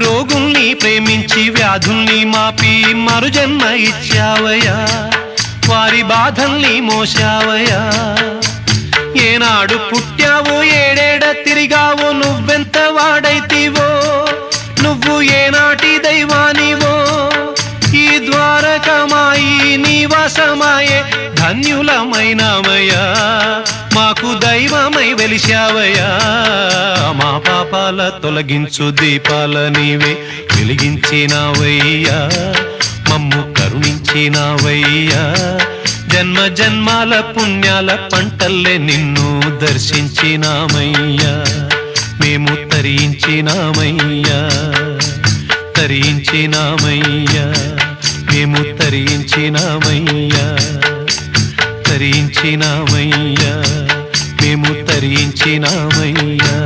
రోగుల్ని ప్రేమించి వ్యాధుల్ని మాపి మరుజన్మ ఇచ్చావయ్యా, వారి బాధల్ని మోసావయ్యా. ఏనాడు పుట్టావో ఏడేడ తిరిగావో నువ్వెంత వాడైతివో, నువ్వు ఏనాటి దైవానివో. ఈ ద్వారకమాయి నివాసమాయే ధన్యులమైనామయ్యా, మాకు దైవమై వెలిశావయ్యా. మా పాపాల తొలగించు దీపాల నీవే వెలిగించినావయ్యా, మమ్ము కరుణించినావయ్యా. జన్మ జన్మాల పుణ్యాల పంటల్లే నిన్ను దర్శించినామయ్యా, మేము తరించినామయ్యా, తరించినామయ్యా, మేము తరించినామయ్యా, తరించినామయ్యా, మేము తరించినామయ్యా.